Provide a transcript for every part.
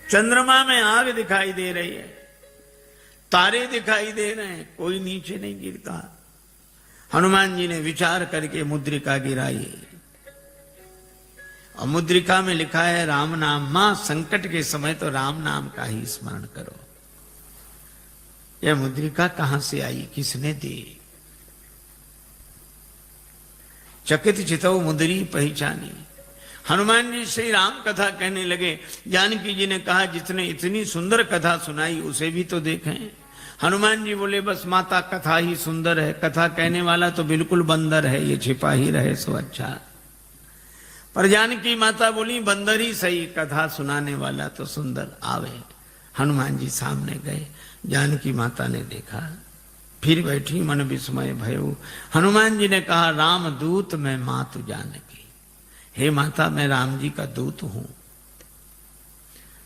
चंद्रमा में आग दिखाई दे रही है, तारे दिखाई दे रहे हैं, कोई नीचे नहीं गिरता। हनुमान जी ने विचार करके मुद्रिका गिराई और मुद्रिका में लिखा है राम नाम। मां संकट के समय तो राम नाम का ही स्मरण करो। यह मुद्रिका कहां से आई, किसने दी? चकित चितौ मुद्री पहचानी। हनुमान जी श्री राम कथा कहने लगे। जानकी जी ने कहा जिसने इतनी सुंदर कथा सुनाई उसे भी तो देखें। हनुमान जी बोले बस माता कथा ही सुंदर है, कथा कहने वाला तो बिल्कुल बंदर है, ये छिपा ही रहे सो अच्छा। पर जानकी माता बोली बंदर ही सही, कथा सुनाने वाला तो सुंदर आवे। हनुमान जी सामने गए, जानकी माता ने देखा, फिर बैठी मन विस्मय भयो। हनुमान जी ने कहा राम दूत मैं मातु जानकी। हे माता मैं राम जी का दूत हूं,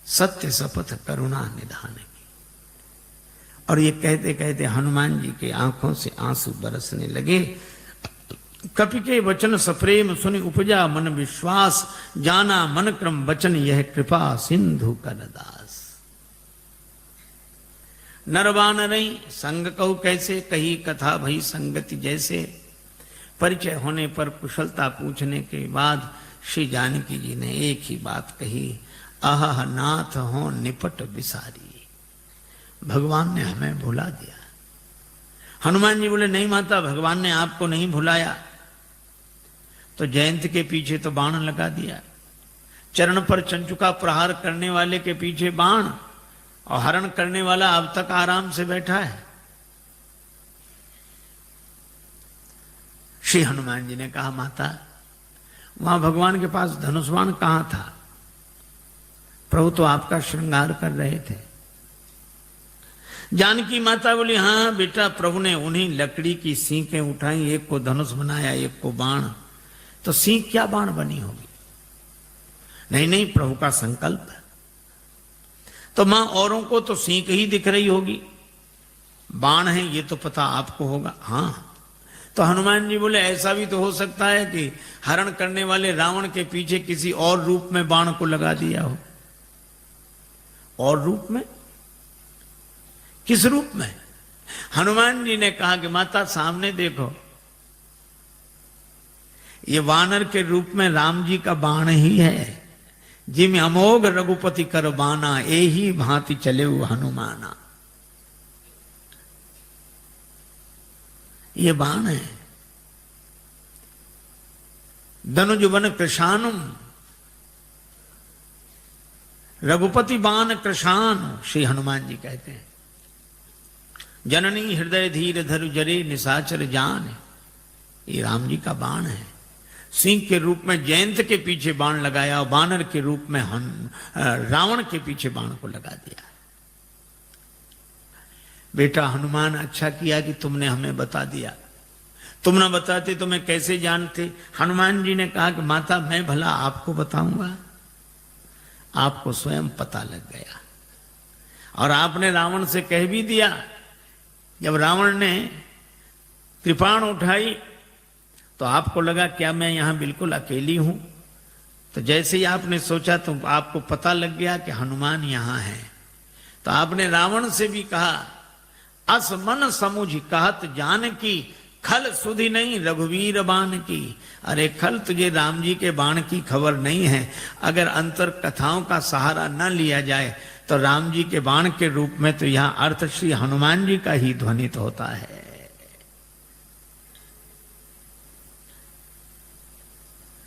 सत्य शपथ करुणा निधान की। और ये कहते कहते हनुमान जी के आंखों से आंसू बरसने लगे। कपि के वचन सप्रेम सुनि उपजा मन विश्वास, जाना मन क्रम वचन यह कृपा सिंधु कर दास। नरवानरई संग कहु कैसे, कही कथा भई संगति जैसे। परिचय होने पर कुशलता पूछने के बाद श्री जानकी जी ने एक ही बात कही, आह नाथ हो निपट बिसारी। भगवान ने हमें भुला दिया। हनुमान जी बोले नहीं माता, भगवान ने आपको नहीं भुलाया। तो जयंत के पीछे तो बाण लगा दिया, चरण पर चंचुका प्रहार करने वाले के पीछे बाण, और हरण करने वाला अब तक आराम से बैठा है। श्री हनुमान जी ने कहा माता वहां भगवान के पास धनुष बाण कहां था? प्रभु तो आपका श्रृंगार कर रहे थे। जानकी माता बोली हाँ बेटा, प्रभु ने उन्हीं लकड़ी की सींकें उठाई, एक को धनुष बनाया एक को बाण। तो सींक क्या बाण बनी होगी? नहीं नहीं, प्रभु का संकल्प है। तो मां औरों को तो सींक ही दिख रही होगी, बाण है ये तो पता आपको होगा। हाँ। तो हनुमान जी बोले ऐसा भी तो हो सकता है कि हरण करने वाले रावण के पीछे किसी और रूप में बाण को लगा दिया हो। और रूप में? किस रूप में? हनुमान जी ने कहा कि माता सामने देखो, ये वानर के रूप में राम जी का बाण ही है। जिम अमोघ रघुपति कर बाना, एही भांति चले हनुमाना। ये बाण है। धनुजुवन कृशानुम, रघुपति बाण कृशान, श्री हनुमान जी कहते हैं। जननी हृदय धीर धरु जरे निशाचर जान, ये राम जी का बाण है। सिंह के रूप में जयंत के पीछे बाण लगाया और बानर के रूप में रावण के पीछे बाण को लगा दिया। बेटा हनुमान अच्छा किया कि तुमने हमें बता दिया, तुम ना बताते तो मैं कैसे जानते? हनुमान जी ने कहा कि माता मैं भला आपको बताऊंगा, आपको स्वयं पता लग गया। और आपने रावण से कह भी दिया। जब रावण ने कृपाण उठाई तो आपको लगा क्या मैं यहां बिल्कुल अकेली हूं? तो जैसे ही आपने सोचा तो आपको पता लग गया कि हनुमान यहां है। तो आपने रावण से भी कहा अस मन समुझ कहत जान की, खल सुधि नहीं रघुवीर बाण की। अरे खल तुझे राम जी के बाण की खबर नहीं है। अगर अंतर कथाओं का सहारा न लिया जाए तो राम जी के बाण के रूप में तो यहां अर्थ श्री हनुमान जी का ही ध्वनित होता है।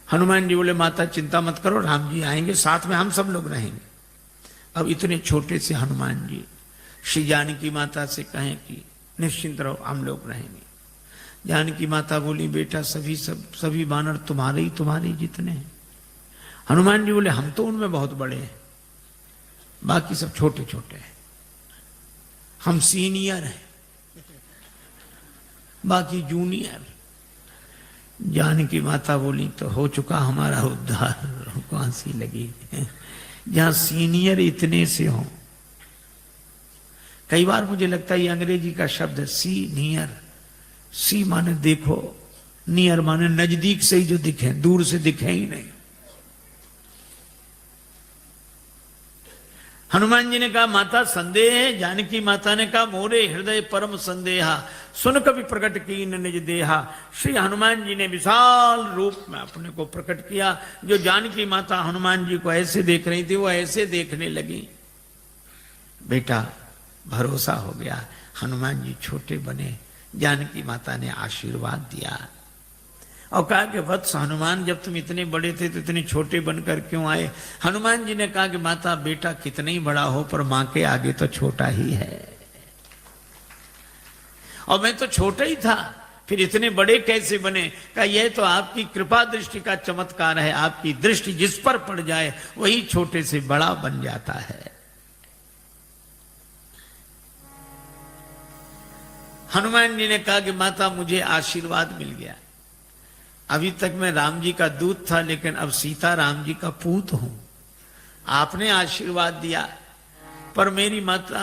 हनुमान जी बोले माता चिंता मत करो, राम जी आएंगे, साथ में हम सब लोग रहेंगे। अब इतने छोटे से हनुमान जी श्री जानकी माता से कहें कि निश्चिंत रहो हम लोग रहेंगे। जानकी माता बोली बेटा सभी बानर तुम्हारे जितने हैं। हनुमान जी बोले हम तो उनमें बहुत बड़े हैं, बाकी सब छोटे छोटे हैं, हम सीनियर हैं, बाकी जूनियर। जानकी माता बोली तो हो चुका हमारा उद्धार, हमको हंसी लगी। जहां सीनियर इतने से हो। कई बार मुझे लगता है ये अंग्रेजी का शब्द है सीनियर। सी माने देखो, नियर माने नजदीक से ही जो दिखे, दूर से दिखे ही नहीं। हनुमान जी ने कहा माता संदेह है। जानकी माता ने कहा मोरे हृदय परम संदेहा, सुन कभी प्रकट कीन निज देहा। श्री हनुमान जी ने विशाल रूप में अपने को प्रकट किया। जो जानकी माता हनुमान जी को ऐसे देख रही थी वो ऐसे देखने लगी। बेटा भरोसा हो गया। हनुमान जी छोटे बने, जानकी माता ने आशीर्वाद दिया और कहा कि वत्स हनुमान, जब तुम इतने बड़े थे तो इतने छोटे बनकर क्यों आए? हनुमान जी ने कहा कि माता बेटा कितना ही बड़ा हो पर मां के आगे तो छोटा ही है, और मैं तो छोटा ही था, फिर इतने बड़े कैसे बने? कहा यह तो आपकी कृपा दृष्टि का चमत्कार है। आपकी दृष्टि जिस पर पड़ जाए वही छोटे से बड़ा बन जाता है। हनुमान जी ने कहा कि माता मुझे आशीर्वाद मिल गया। अभी तक मैं राम जी का दूत था, लेकिन अब सीता राम जी का पूत हूं। आपने आशीर्वाद दिया, पर मेरी माता,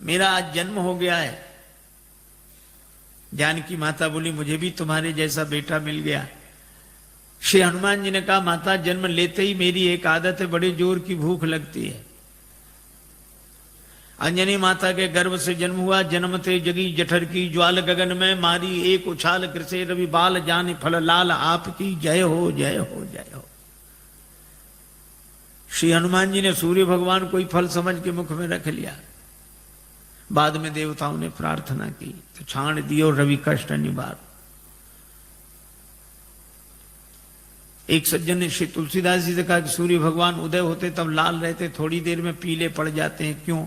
मेरा आज जन्म हो गया है। जानकी माता बोली मुझे भी तुम्हारे जैसा बेटा मिल गया। श्री हनुमान जी ने कहा माता जन्म लेते ही मेरी एक आदत है, बड़े जोर की भूख लगती है। अंजनी माता के गर्भ से जन्म हुआ, जन्मते जगी जठर की ज्वाल गगन में मारी, एक उछाल कृषे रवि बाल जान फल लाल, आपकी जय हो जय हो जय हो। श्री हनुमान जी ने सूर्य भगवान कोई फल समझ के मुख में रख लिया। बाद में देवताओं ने प्रार्थना की तो छाण दियो रवि कष्ट निवार। एक सज्जन ने श्री तुलसीदास जी से कहा कि सूर्य भगवान उदय होते तब लाल रहते, थोड़ी देर में पीले पड़ जाते हैं, क्यों?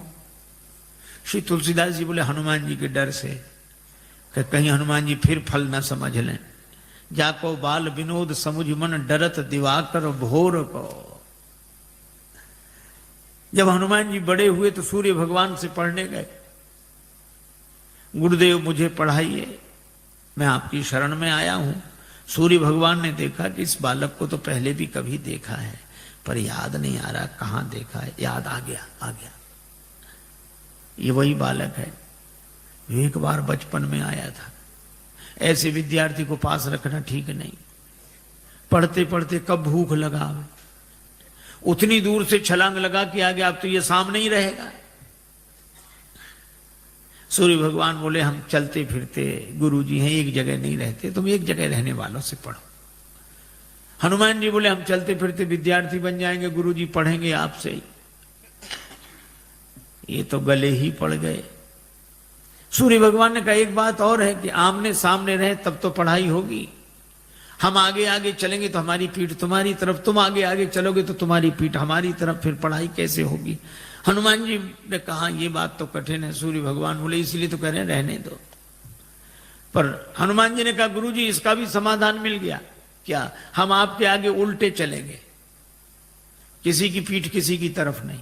श्री तुलसीदास जी बोले हनुमान जी के डर से, कि कहीं हनुमान जी फिर फल न समझ लें। जाको बाल विनोद समुझ मन, डरत दिवाकर भोर को। जब हनुमान जी बड़े हुए तो सूर्य भगवान से पढ़ने गए, गुरुदेव मुझे पढ़ाइए, मैं आपकी शरण में आया हूं। सूर्य भगवान ने देखा कि इस बालक को तो पहले भी कभी देखा है, पर याद नहीं आ रहा कहां देखा है। याद आ गया, आ गया, ये वही बालक है जो एक बार बचपन में आया था। ऐसे विद्यार्थी को पास रखना ठीक नहीं। पढ़ते पढ़ते कब भूख लगा, उतनी दूर से छलांग लगा कि आगे अब तो ये सामने ही रहेगा। सूर्य भगवान बोले हम चलते फिरते गुरुजी हैं, एक जगह नहीं रहते, तुम एक जगह रहने वालों से पढ़ो। हनुमान जी बोले हम चलते फिरते विद्यार्थी बन जाएंगे, गुरुजी पढ़ेंगे आपसे ही। ये तो गले ही पड़ गए। सूर्य भगवान ने कहा एक बात और है कि आमने सामने रहे तब तो पढ़ाई होगी। हम आगे आगे चलेंगे तो हमारी पीठ तुम्हारी तरफ, तुम आगे आगे चलोगे तो तुम्हारी पीठ हमारी तरफ, फिर पढ़ाई कैसे होगी? हनुमान जी ने कहा ये बात तो कठिन है। सूर्य भगवान बोले इसलिए तो कह रहे हैं रहने दो। पर हनुमान जी ने कहा गुरुजी इसका भी समाधान मिल गया। क्या? हम आपके आगे उल्टे चलेंगे, किसी की पीठ किसी की तरफ नहीं।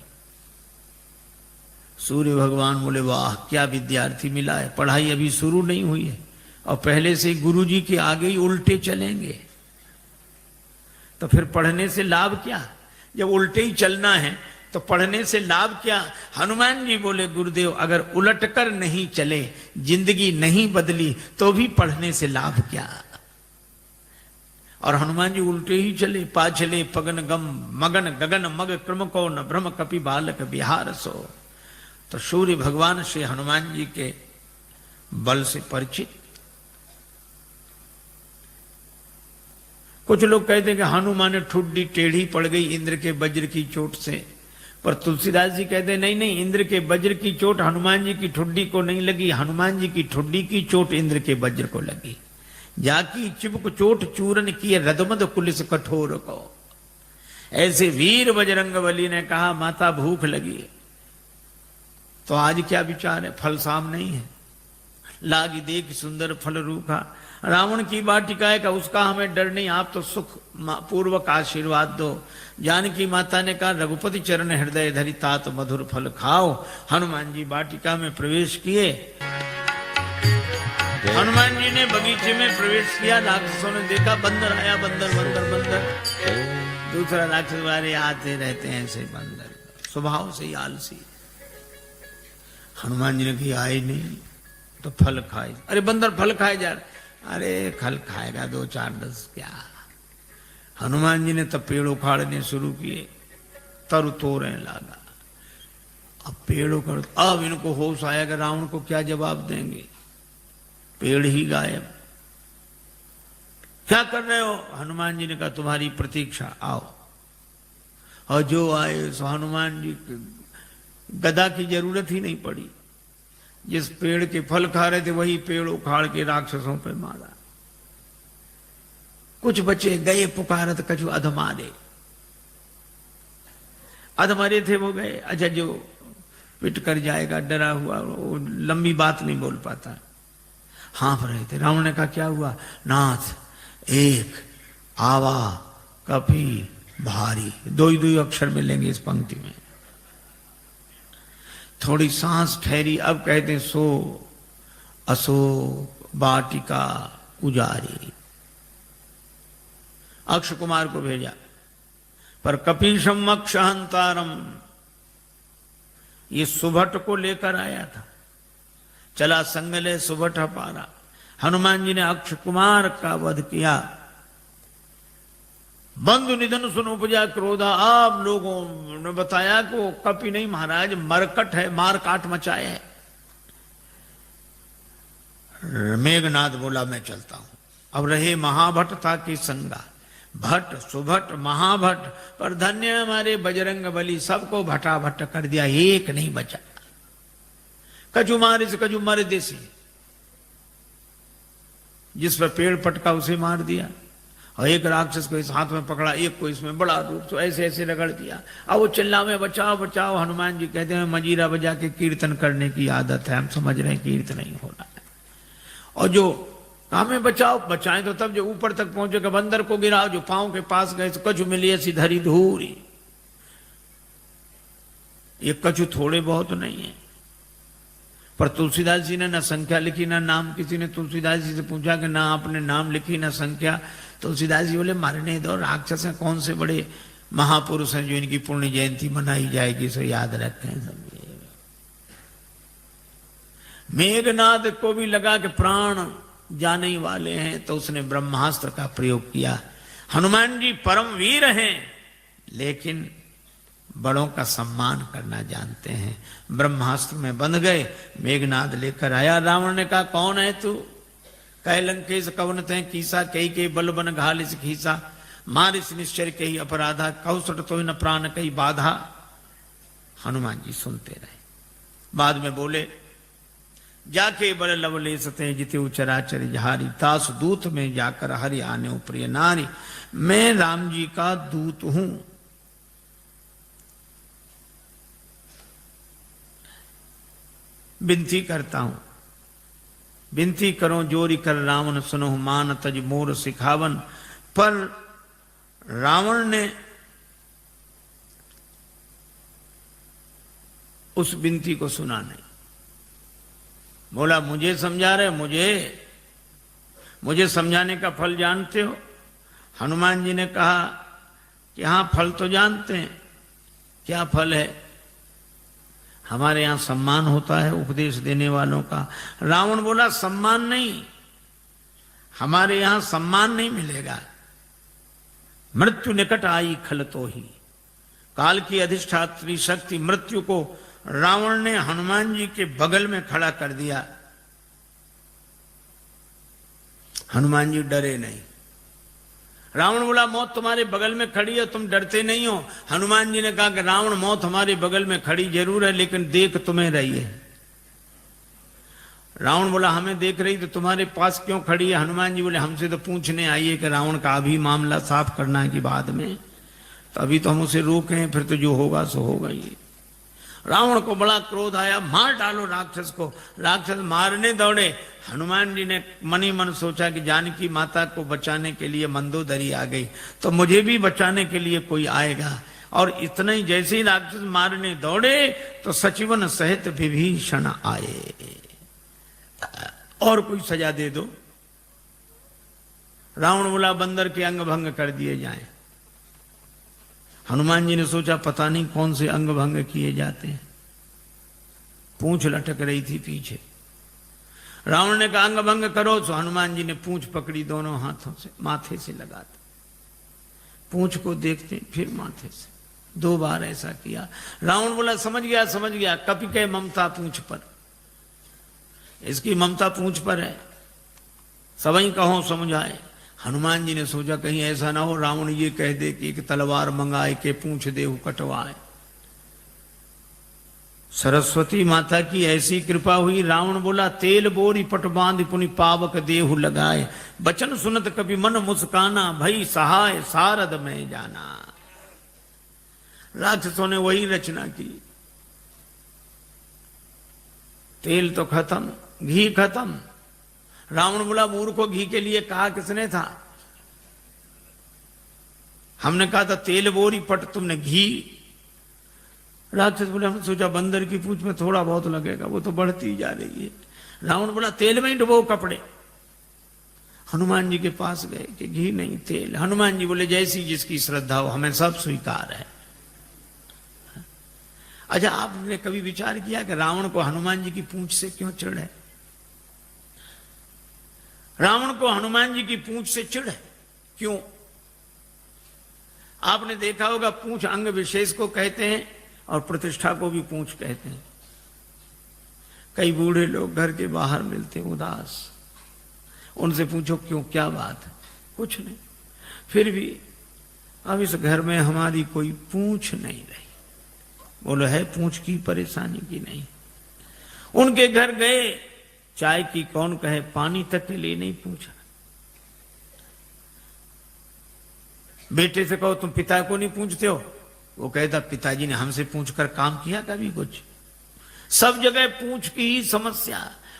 सूर्य भगवान बोले वाह क्या विद्यार्थी मिला है, पढ़ाई अभी शुरू नहीं हुई है और पहले से गुरुजी के आगे ही उल्टे चलेंगे, तो फिर पढ़ने से लाभ क्या? जब उल्टे ही चलना है तो पढ़ने से लाभ क्या? हनुमान जी बोले गुरुदेव अगर उलटकर नहीं चले, जिंदगी नहीं बदली, तो भी पढ़ने से लाभ क्या? और हनुमान जी उल्टे ही चले। पाछले पगन गम मगन गगन मग क्रम को न भ्रम कपि बालक बिहार सो। तो सूर्य भगवान श्री हनुमान जी के बल से परिचित। कुछ लोग कहते हैं कि हनुमान ठुड्डी टेढ़ी पड़ गई इंद्र के वज्र की चोट से, पर तुलसीदास जी कहते हैं नहीं नहीं, इंद्र के वज्र की चोट हनुमान जी की ठुड्डी को नहीं लगी, हनुमान जी की ठुड्डी की चोट इंद्र के वज्र को लगी। जाकी चिपक चोट चूरन की रदमद कुलिस कठोर को। ऐसे वीर बजरंगबली ने कहा माता भूख लगी, तो आज क्या विचार है? फल सामने ही है। लागी देख सुंदर फल रूखा, रावण की वाटिका का उसका हमें डर नहीं, आप तो सुख पूर्वक आशीर्वाद दो। जानकी माता ने कहा रघुपति चरण हृदय धरि तात मधुर फल खाओ। हनुमान जी वाटिका में प्रवेश किए। हनुमान जी ने बगीचे में प्रवेश किया, राक्षसों ने देखा बंदर आया, बंदर बंदर बंदर। दूसरा राक्षस वाले आते रहते हैं ऐसे बंदर, स्वभाव से ही आलसी। हनुमान जी ने कहा आए नहीं तो फल खाए। अरे बंदर फल खाए जा रहे, अरे फल खाएगा 2 4 10 क्या। हनुमान जी ने तब पेड़ उखाड़ने शुरू किए, तरु तोड़ने लगा। अब पेड़ कर, अब इनको होश आया कि रावण को क्या जवाब देंगे, पेड़ ही गायब। क्या कर रहे हो? हनुमान जी ने कहा तुम्हारी प्रतीक्षा, आओ। और जो आए सो हनुमान जी गदा की जरूरत ही नहीं पड़ी। जिस पेड़ के फल खा रहे थे वही पेड़ उखाड़ के राक्षसों पे मारा। कुछ बचे गए पुकारत कछु अधमारे, अधमरे थे वो गए। अच्छा, जो पिट कर जाएगा डरा हुआ वो लंबी बात नहीं बोल पाता, हाँफ रहे थे। रावण ने कहा क्या हुआ? नाथ एक आवा कपी भारी, दो ही अक्षर मिलेंगे इस पंक्ति में। थोड़ी सांस ठहरी, अब कहते सो अशोक वाटिका उजारी। अक्ष कुमार को भेजा, पर कपीशम अक्षहंतारम, ये सुभट को लेकर आया था। चला संगले सुभट पारा। हनुमान जी ने अक्ष कुमार का वध किया। बंधु निधन सुन उपजा क्रोधा। आप लोगों ने बताया कि वो कपि नहीं महाराज, मरकट है, मार काट मचाए है। मेघनाद बोला मैं चलता हूं। अब रहे महाभट था कि संगा, भट्ट सुभट महाभट्ट, पर धन्य हमारे बजरंग बली, सबको भटाभट कर दिया, एक नहीं बचा। कजु मारे से कजु मारे देसी, जिस पर पेड़ पटका उसे मार दिया। और एक राक्षस को इस हाथ में पकड़ा, एक को इसमें बड़ा रूप, तो ऐसे ऐसे रगड़ दिया। अब वो चिल्ला में बचाओ बचाओ। हनुमान जी कहते हैं मजीरा बजा के कीर्तन करने की आदत है, हम समझ रहे हैं कीर्तन नहीं होना है। और जो काम में बचाओ, बचाएं तो तब जो ऊपर तक पहुंचेगा, बंदर को गिराओ, जो पांव के पास गए तो कछु मिली ऐसी धरी धूरी। ये कछु थोड़े बहुत नहीं है, पर तुलसीदास जी ने ना संख्या लिखी ना नाम। किसी ने तुलसीदास जी से पूछा कि ना आपने नाम लिखी ना संख्या। तुलसीदास जी बोले मारने दो, राक्षस हैं, कौन से बड़े महापुरुष हैं जो इनकी पुण्य जयंती मनाई जाएगी, सो याद रखें सब। मेघनाद को भी लगा कि प्राण जाने ही वाले हैं, तो उसने ब्रह्मास्त्र का प्रयोग किया। हनुमान जी परम वीर हैं, लेकिन बड़ों का सम्मान करना जानते हैं। ब्रह्मास्त्र में बंध गए। मेघनाद लेकर आया। रावण ने कहा कौन है तू? कह लंकेश कवन ते कीसा, कही के बल बन घालिस खीसा, मारिस निश्चर कही अपराधा, कौसट तो न प्राण कही बाधा। हनुमान जी सुनते रहे। बाद में बोले जाके बल लवले सते जिते उचराचर जहारी, तास दूत में जाकर हरि आने प्रिय नारी, मैं राम जी का दूत हूं। विनती करता हूं, विनती करो जोरी कर रावण सुनो, मान तज मोर सिखावन। पर रावण ने उस विनती को सुना नहीं। बोला मुझे समझा रहे, मुझे समझाने का फल जानते हो? हनुमान जी ने कहा कि हाँ फल तो जानते हैं। क्या फल है? हमारे यहां सम्मान होता है उपदेश देने वालों का। रावण बोला सम्मान नहीं, हमारे यहां सम्मान नहीं मिलेगा। मृत्यु निकट आई खल तो ही, काल की अधिष्ठात्री शक्ति मृत्यु को रावण ने हनुमान जी के बगल में खड़ा कर दिया। हनुमान जी डरे नहीं। रावण बोला मौत तुम्हारे बगल में खड़ी है, तुम डरते नहीं हो। हनुमान जी ने कहा कि रावण मौत हमारे बगल में खड़ी जरूर है, लेकिन देख तुम्हें रही है। रावण बोला हमें देख रही तो तुम्हारे पास क्यों खड़ी है? हनुमान जी बोले हमसे तो पूछने आई है कि रावण का अभी मामला साफ करना है कि बाद में, तो अभी तो हम उसे रोके हैं, फिर तो जो होगा सो होगा ही। रावण को बड़ा क्रोध आया, मार डालो राक्षस को। राक्षस मारने दौड़े। हनुमान जी ने मन ही मन सोचा कि जानकी माता को बचाने के लिए मंदोदरी आ गई, तो मुझे भी बचाने के लिए कोई आएगा। और इतना ही जैसे ही राक्षस मारने दौड़े तो सचिवन सहित विभीषण आए। और कोई सजा दे दो। रावण बोला बंदर के अंग भंग कर दिए जाएं। हनुमान जी ने सोचा पता नहीं कौन से अंग भंग किए जाते हैं। पूंछ लटक रही थी पीछे। रावण ने कहा अंग भंग करो, तो हनुमान जी ने पूंछ पकड़ी दोनों हाथों से, माथे से लगाते, पूंछ को देखते फिर माथे से। 2 बार ऐसा किया। रावण बोला समझ गया समझ गया, कपि के ममता पूंछ पर, इसकी ममता पूंछ पर है, सबई कहो समझाए। हनुमान जी ने सोचा कहीं ऐसा ना हो रावण ये कह दे कि एक तलवार मंगाए के पूंछ देहु कटवाए। सरस्वती माता की ऐसी कृपा हुई, रावण बोला तेल बोरी पट बांध पुनि पावक देहु लगाए। बचन सुनत कभी मन मुस्काना, भई सहाय सारद में जाना। राक्षसों ने वही रचना की, तेल तो खत्म, घी खत्म। रावण बोला मूर्ख को घी के लिए कहा किसने था? हमने कहा था तेल बोरी पट, तुमने घी। राक्षस बोले हमने सोचा बंदर की पूंछ में थोड़ा बहुत लगेगा, वो तो बढ़ती जा रही है। रावण बोला तेल में ही डुबो कपड़े। हनुमान जी के पास गए कि घी नहीं तेल। हनुमान जी बोले जैसी जिसकी श्रद्धा हो, हमें सब स्वीकार है। अच्छा, आपने कभी विचार किया कि रावण को हनुमान जी की पूंछ से क्यों चिढ़ है? रावण को हनुमान जी की पूंछ से चिढ़ है क्यों? आपने देखा होगा पूंछ अंग विशेष को कहते हैं और प्रतिष्ठा को भी पूंछ कहते हैं। कई बूढ़े लोग घर के बाहर मिलते हैं उदास, उनसे पूछो क्यों, क्या बात है? कुछ नहीं, फिर भी अब इस घर में हमारी कोई पूंछ नहीं रही। बोलो है पूंछ की परेशानी की नहीं। उनके घर गए, चाय की कौन कहे, पानी तक के लिए नहीं पूछा। बेटे से कहो तुम पिता को नहीं पूछते हो, वो कहता पिताजी ने हमसे पूछकर काम किया कभी कुछ? सब जगह पूंछ की ही समस्या,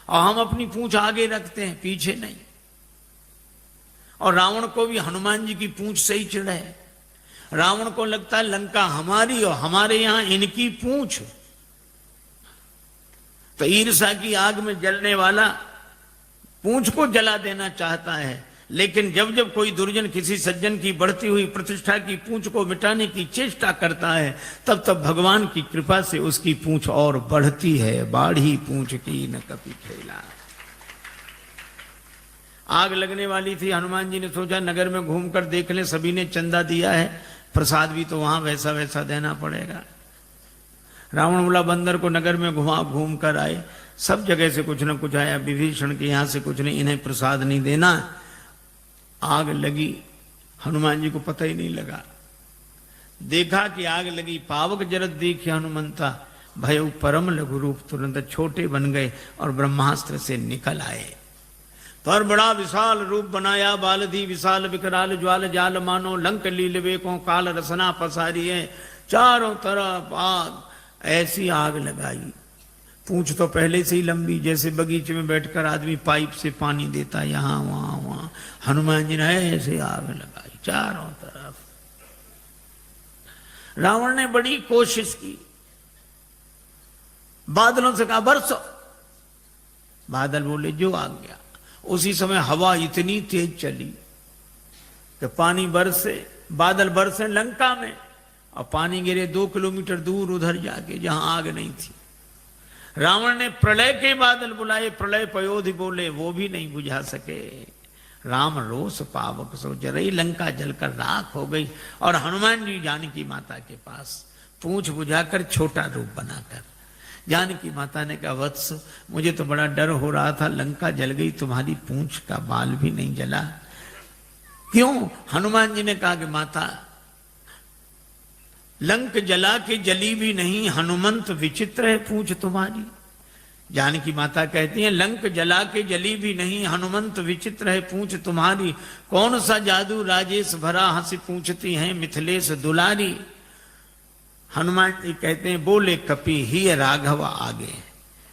और हम अपनी पूंछ आगे रखते हैं पीछे नहीं। और रावण को भी हनुमान जी की पूंछ से ही चिढ़ है। रावण को लगता है लंका हमारी और हमारे यहां इनकी पूंछ। तो ईर्ष्या की आग में जलने वाला पूंछ को जला देना चाहता है, लेकिन जब जब कोई दुर्जन किसी सज्जन की बढ़ती हुई प्रतिष्ठा की पूंछ को मिटाने की चेष्टा करता है, तब तब भगवान की कृपा से उसकी पूंछ और बढ़ती है। बाढ़ी पूंछ की न कभी खेला। आग लगने वाली थी, हनुमान जी ने सोचा नगर में घूमकर देख ले, सभी ने चंदा दिया है, प्रसाद भी तो वहां वैसा वैसा देना पड़ेगा। रावण बोला बंदर को नगर में घूम कर आए, सब जगह से कुछ न कुछ आया, विभीषण के यहां से कुछ नहीं, इन्हें प्रसाद नहीं देना। आग लगी, हनुमान जी को पता ही नहीं लगा। देखा कि आग लगी, पावक जरत देखे हनुमंता, भय परम लघु रूप, तुरंत छोटे बन गए और ब्रह्मास्त्र से निकल आए। पर बड़ा विशाल रूप बनाया, बालधी विशाल विकराल ज्वाल जाल मानो, लंक लील वेकों काल रसना पसारी है। चारों तरफ आग, ऐसी आग लगाई, पूंछ तो पहले से ही लंबी, जैसे बगीचे में बैठकर आदमी पाइप से पानी देता, यहां वहां वहां। हनुमान जी ने ऐसे आग लगाई चारों तरफ। रावण ने बड़ी कोशिश की, बादलों से कहा बरसो, बादल बोले जो आ गया। उसी समय हवा इतनी तेज चली कि पानी बरसे, बादल बरसे लंका में, और पानी गिरे 2 किलोमीटर दूर उधर जाके जहां आग नहीं थी। रावण ने प्रलय के बादल बुलाए, प्रलय पयोधि बोले, वो भी नहीं बुझा सके। राम रोष पावक सो जरई, लंका जलकर राख हो गई। और हनुमान जी जानकी माता के पास पूंछ बुझाकर छोटा रूप बनाकर, जानकी माता ने कहा वत्स मुझे तो बड़ा डर हो रहा था, लंका जल गई, तुम्हारी पूंछ का बाल भी नहीं जला। क्यों? हनुमान जी ने कहा कि माता लंक जला के जली भी नहीं, हनुमंत विचित्र है पूंछ तुम्हारी। जानकी माता कहती हैं लंक जला के जली भी नहीं, हनुमंत विचित्र है पूंछ तुम्हारी। कौन सा जादू राजेश भरा, हंसी पूछती हैं मिथिलेश दुलारी। हनुमान जी कहते हैं बोले कपि ही राघव आगे,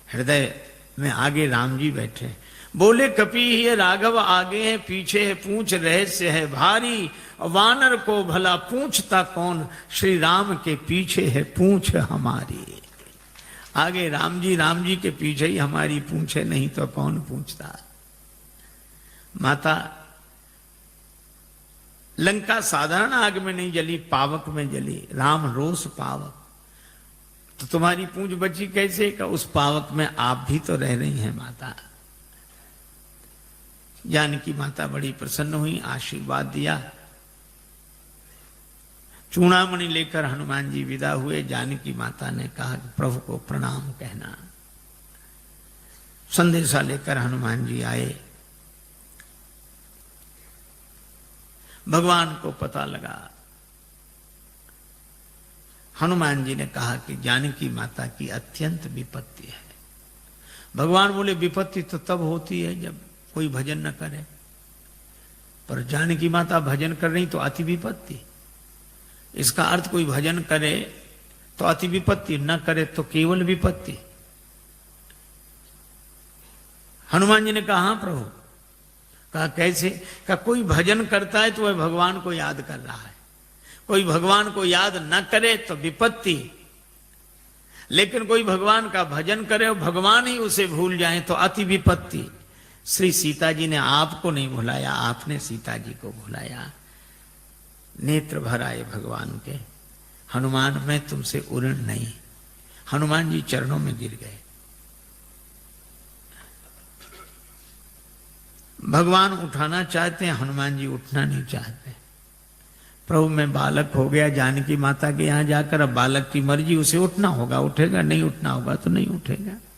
हृदय में आगे राम जी बैठे। बोले कपि ही राघव आगे है, पीछे है पूंछ रहस्य है भारी। वानर को भला पूछता कौन, श्री राम के पीछे है पूंछ हमारी। आगे राम जी के पीछे ही हमारी पूंछ है, नहीं तो कौन पूछता। माता लंका साधारण आग में नहीं जली, पावक में जली। राम रोष पावक, तो तुम्हारी पूंछ बची कैसे? का उस पावक में आप भी तो रह रही हैं माता। जानकी माता बड़ी प्रसन्न हुई, आशीर्वाद दिया। चूड़ामणि लेकर हनुमान जी विदा हुए। जानकी माता ने कहा कि प्रभु को प्रणाम कहना। संदेशा लेकर हनुमान जी आए। भगवान को पता लगा। हनुमान जी ने कहा कि जानकी माता की अत्यंत विपत्ति है। भगवान बोले विपत्ति तो तब होती है जब कोई भजन न करे, पर जानकी माता भजन कर रही तो अति विपत्ति। इसका अर्थ कोई भजन करे तो अति विपत्ति, न करे तो केवल विपत्ति। हनुमान जी ने कहा हाँ प्रभु। कहा कैसे? कहा कोई भजन करता है तो वह भगवान को याद कर रहा है, कोई भगवान को याद न करे तो विपत्ति, लेकिन कोई भगवान का भजन करे और भगवान ही उसे भूल जाए तो अति विपत्ति। श्री सीता जी ने आपको नहीं भुलाया, आपने सीता जी को भुलाया। नेत्र भर आए भगवान के। हनुमान मैं तुमसे उऋण नहीं। हनुमान जी चरणों में गिर गए। भगवान उठाना चाहते हैं, हनुमान जी उठना नहीं चाहते। प्रभु मैं बालक हो गया जानकी माता के यहां जाकर, अब बालक की मर्जी, उसे उठना होगा उठेगा, नहीं उठना होगा तो नहीं उठेगा।